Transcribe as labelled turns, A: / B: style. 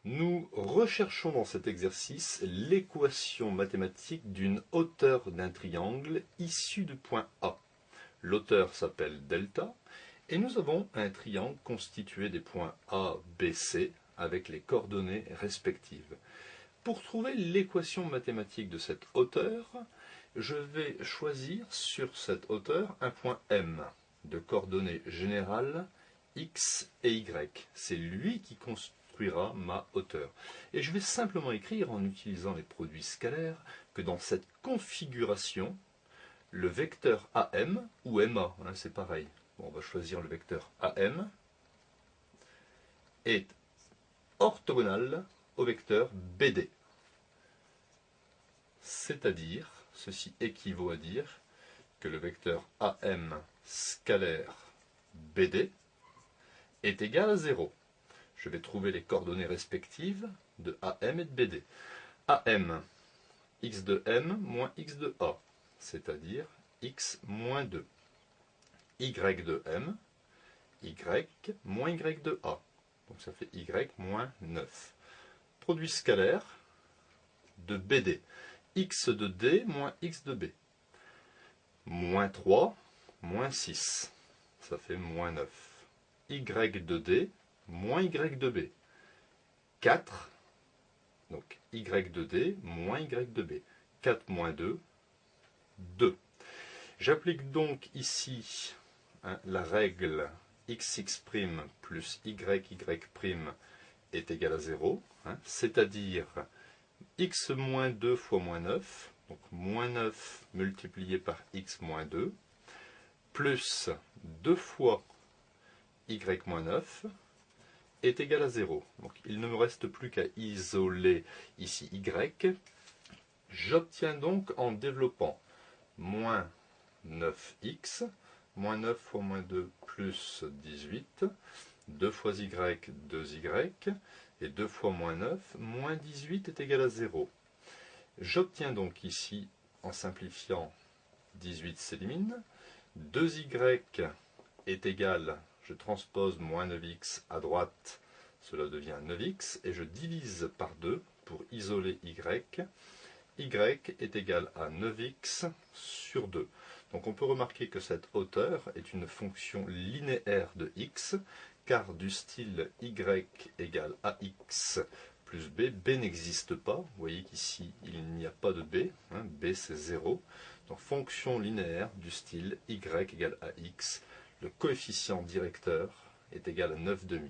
A: Nous recherchons dans cet exercice l'équation mathématique d'une hauteur d'un triangle issu du point A. L'hauteur s'appelle delta et nous avons un triangle constitué des points A, B, C avec les coordonnées respectives. Pour trouver l'équation mathématique de cette hauteur, je vais choisir sur cette hauteur un point M de coordonnées générales X et Y. C'est lui qui construira ma hauteur. Et je vais simplement écrire en utilisant les produits scalaires que dans cette configuration, le vecteur AM ou MA, c'est pareil. Bon, on va choisir le vecteur AM est orthogonal au vecteur BD. C'est-à-dire, ceci équivaut à dire que le vecteur AM scalaire BD est égal à 0. Je vais trouver les coordonnées respectives de AM et de BD. AM, x de M moins x de A, c'est-à-dire x moins 2. Y de M, y moins y de A. Donc ça fait y moins 9. Produit scalaire de BD. X de D moins x de B. Moins 3, moins 6. Ça fait moins 9. Y de D moins y de B. 4. Donc y de D moins y de B. 4 moins 2, 2. J'applique donc ici la règle xx' plus yy' est égal à 0, c'est-à-dire x moins 2 fois moins 9, donc moins 9 multiplié par x moins 2, plus 2 fois y moins 9 est égal à 0. Donc il ne me reste plus qu'à isoler ici y. J'obtiens donc en développant moins 9x, moins 9 fois moins 2 plus 18, 2 fois y, 2y, et 2 fois moins 9, moins 18 est égal à 0. J'obtiens donc ici, en simplifiant, 18 s'élimine, 2y est égal, je transpose moins 9x à droite, cela devient 9x, et je divise par 2 pour isoler y. Y est égal à 9x sur 2. Donc on peut remarquer que cette hauteur est une fonction linéaire de x, car du style y égale ax plus b, b n'existe pas. Vous voyez qu'ici il n'y a pas de b, b c'est 0. Donc fonction linéaire du style y égale ax, le coefficient directeur est égal à 9,5.